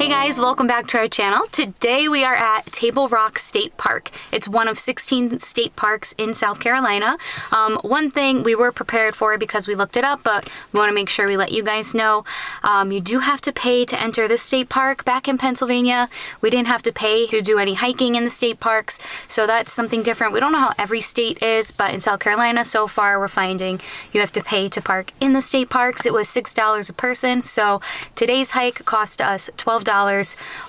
Hey guys, welcome back to our channel. Today we are at Table Rock State Park. It's one of 16 state parks in South Carolina. One thing we were prepared for because we looked it up, but we want to make sure we let you guys know. You do have to pay to enter this state park. Back in Pennsylvania, we didn't have to pay to do any hiking in the state parks, so that's something different. We don't know how every state is, but in South Carolina so far we're finding you have to pay to park in the state parks. It was $6 a person, so today's hike cost us $12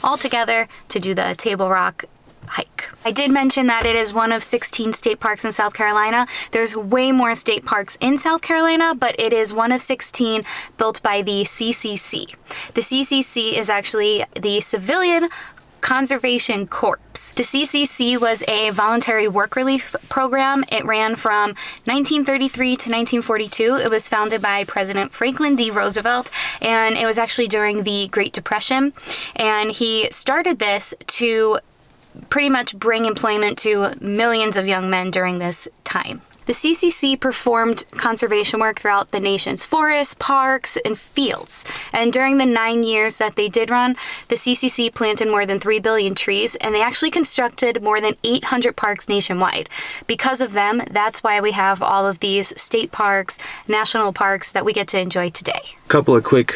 altogether to do the Table Rock hike. I did mention that it is one of 16 state parks in South Carolina. There's way more state parks in South Carolina, but it is one of 16 built by the CCC. The CCC is actually the Civilian Conservation Corps. The CCC was a voluntary work relief program. It ran from 1933 to 1942. It was founded by President Franklin D. Roosevelt, and it was actually during the Great Depression. And he started this to pretty much bring employment to millions of young men during this time. The CCC performed conservation work throughout the nation's forests, parks, and fields. And during the 9 years that they did run, the CCC planted more than 3 billion trees, and they actually constructed more than 800 parks nationwide. Because of them, that's why we have all of these state parks, national parks that we get to enjoy today. A couple of quick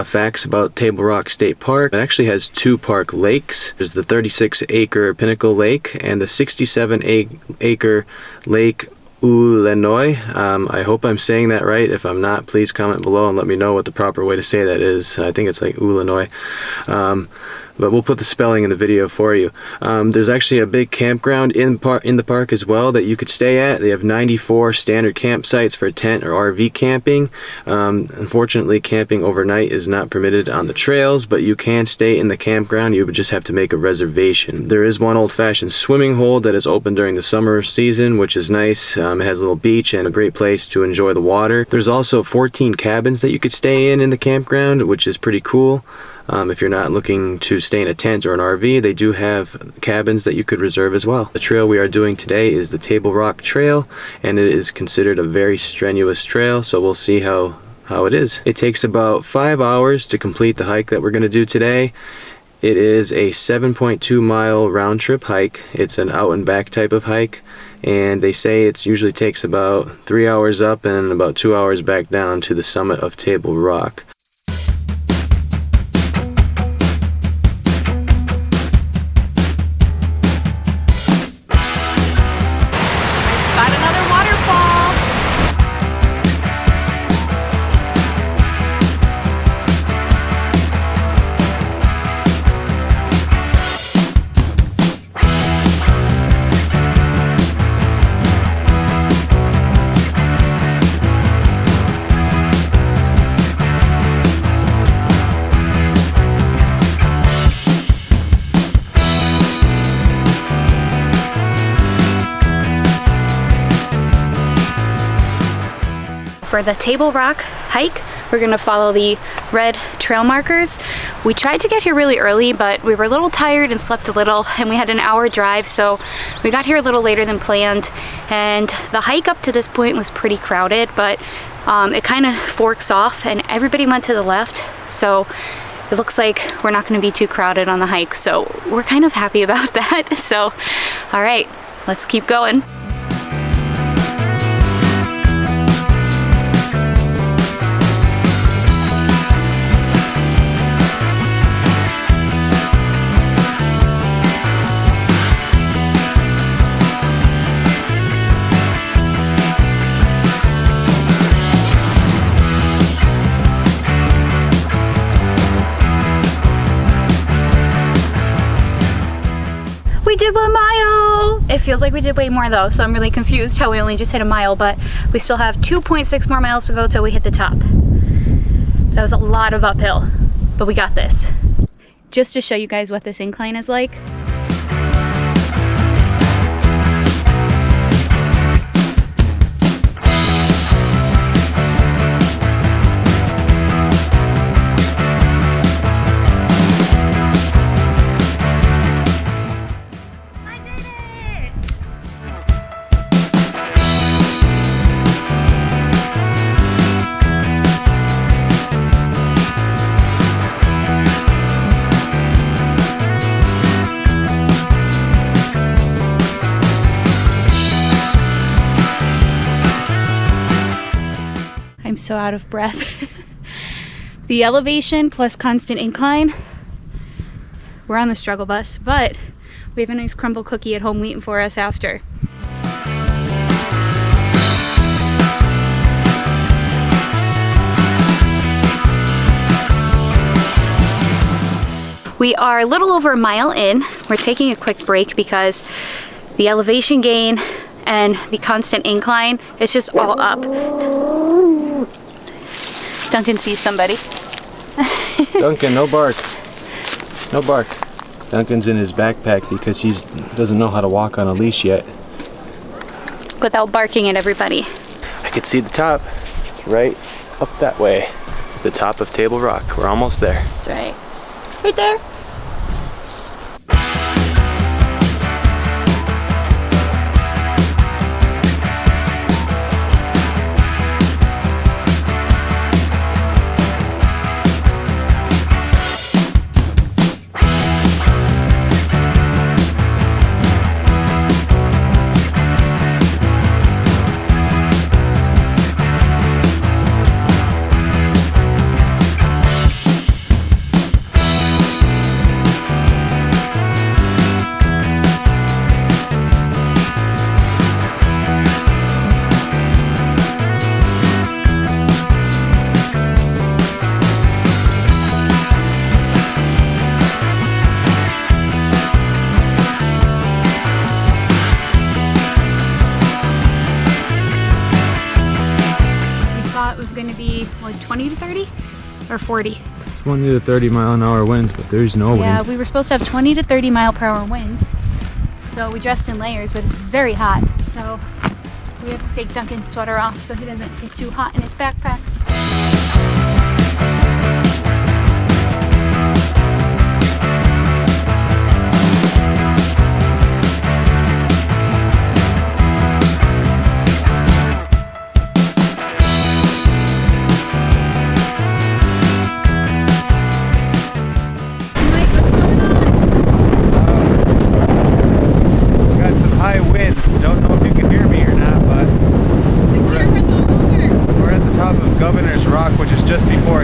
facts about Table Rock State Park. It actually has two park lakes. There's the 36-acre Pinnacle Lake and the 67-acre Lake Illinois. I hope I'm saying that right. If I'm not, please comment below and let me know what the proper way to say that is. I think it's like Illinois. But we'll put the spelling in the video for you. There's actually a big campground in the park as well that you could stay at. They have 94 standard campsites for tent or RV camping. Unfortunately, camping overnight is not permitted on the trails, but you can stay in the campground. You would just have to make a reservation. There is one old-fashioned swimming hole that is open during the summer season, which is nice. It has a little beach and a great place to enjoy the water. There's also 14 cabins that you could stay in the campground, which is pretty cool. If you're not looking to stay in a tent or an RV, they do have cabins that you could reserve as well. The trail we are doing today is the Table Rock Trail, and it is considered a very strenuous trail, so we'll see how it is. It takes about 5 hours to complete the hike that we're going to do today. It is a 7.2 mile round trip hike. It's an out and back type of hike, and they say it usually takes about 3 hours up and about 2 hours back down to the summit of Table Rock. For the Table Rock hike, we're gonna follow the red trail markers. We tried to get here really early, but we were a little tired and slept a little, and we had an hour drive, so we got here a little later than planned. And the hike up to this point was pretty crowded, but it kind of forks off and everybody went to the left, so it looks like we're not gonna be too crowded on the hike, so we're kind of happy about that. So, all right, let's keep going. We did 1 mile! It feels like we did way more though, so I'm really confused how we only just hit a mile, but we still have 2.6 more miles to go till we hit the top. That was a lot of uphill, but we got this. Just to show you guys what this incline is like. so out of breath. The elevation plus constant incline. We're on the struggle bus, but we have a nice crumble cookie at home waiting for us after. We are a little over a mile in. We're taking a quick break because the elevation gain and the constant incline, it's just all up. Duncan sees somebody. Duncan, no bark. No bark. Duncan's in his backpack because he doesn't know how to walk on a leash yet. Without barking at everybody. I could see the top. It's right up that way. The top of Table Rock. We're almost there. That's right. Right there. Going to be like 20 to 30 or 40. 20 to 30 mile an hour winds, but there's no wind. Yeah, we were supposed to have 20 to 30 mile per hour winds. So we dressed in layers, but it's very hot. So we have to take Duncan's sweater off so he doesn't get too hot in his backpack.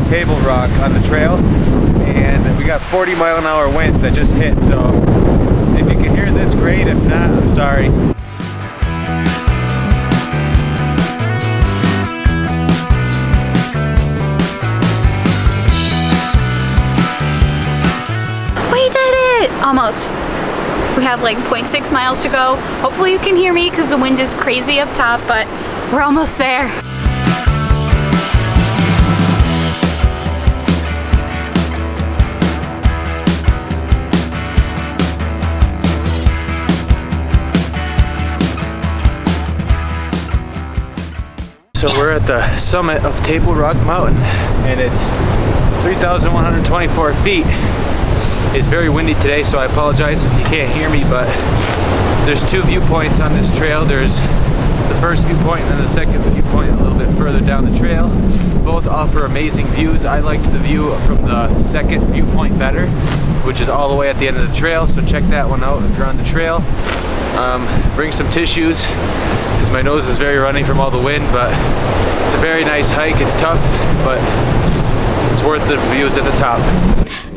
Table Rock on the trail, and we got 40 mile an hour winds that just hit, so if you can hear this, great. If not, I'm sorry. We did it! Almost. We have like 0.6 miles to go. Hopefully you can hear me because the wind is crazy up top, but we're almost there. So we're at the summit of Table Rock Mountain, and it's 3,124 feet. It's very windy today, so I apologize if you can't hear me, but there's two viewpoints on this trail. There's the first viewpoint and then the second viewpoint a little bit further down the trail. Both offer amazing views. I liked the view from the second viewpoint better, which is all the way at the end of the trail, so check that one out if you're on the trail. Bring some tissues, because my nose is very runny from all the wind, but it's a very nice hike. It's tough, but it's worth the views at the top.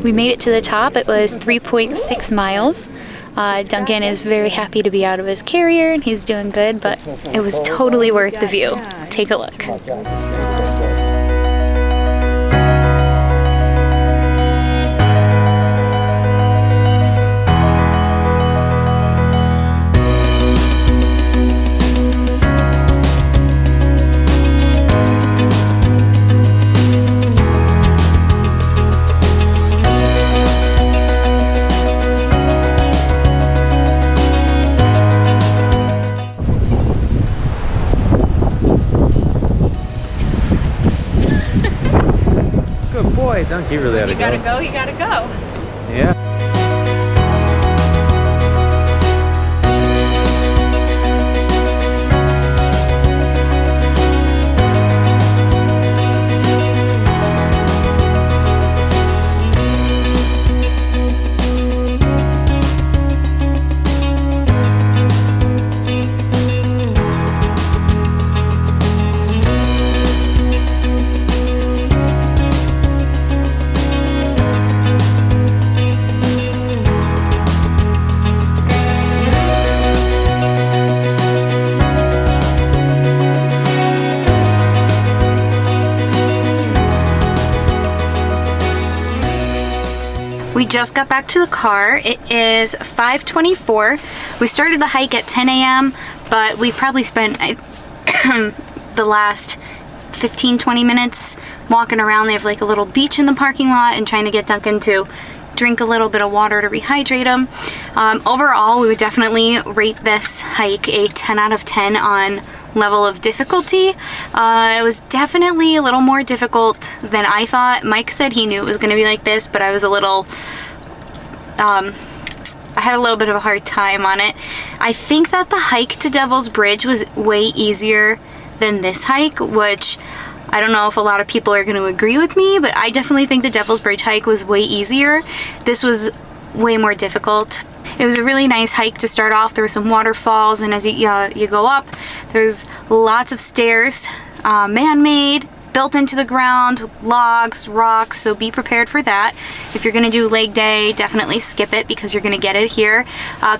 We made it to the top. It was 3.6 miles. Duncan is very happy to be out of his carrier and he's doing good, but it was totally worth the view. Take a look. Dunk, you really You gotta go, you gotta go. Yeah. We just got back to the car. It is 5:24. We started the hike at 10 a.m., but we probably spent the last 15-20 minutes walking around. They have like a little beach in the parking lot and trying to get Duncan to drink a little bit of water to rehydrate him. Overall, we would definitely rate this hike a 10 out of 10 on level of difficulty. It was definitely a little more difficult than I thought. Mike said he knew it was going to be like this, but I was a little I had a little bit of a hard time on it. I think that the hike to Devil's Bridge was way easier than this hike, which I don't know if a lot of people are going to agree with me, but I definitely think the Devil's Bridge hike was way easier. This was way more difficult. It was a really nice hike to start off. There were some waterfalls, and as you go up, there's lots of stairs, man-made, built into the ground, logs, rocks, so be prepared for that. If you're gonna do leg day, definitely skip it because you're gonna get it here.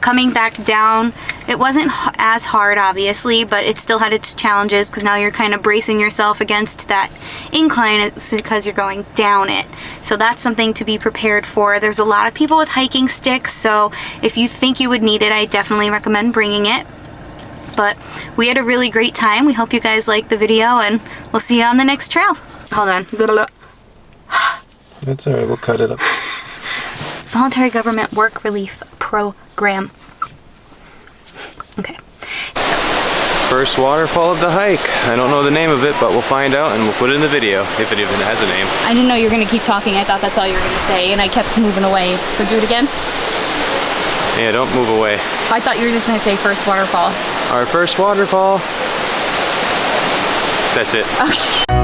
Coming back down, it wasn't as hard, obviously, but it still had its challenges because now you're kind of bracing yourself against that incline because you're going down it. So that's something to be prepared for. There's a lot of people with hiking sticks, so if you think you would need it, I definitely recommend bringing it. But we had a really great time. We hope you guys liked the video, and we'll see you on the next trail. Hold on. That's alright, we'll cut it up. Voluntary Government Work Relief Program. Okay. First waterfall of the hike. I don't know the name of it, but we'll find out and we'll put it in the video, if it even has a name. I didn't know you were going to keep talking. I thought that's all you were going to say, and I kept moving away. So do it again. Yeah, don't move away. I thought you were just going to say first waterfall. Our first waterfall. That's it. Okay.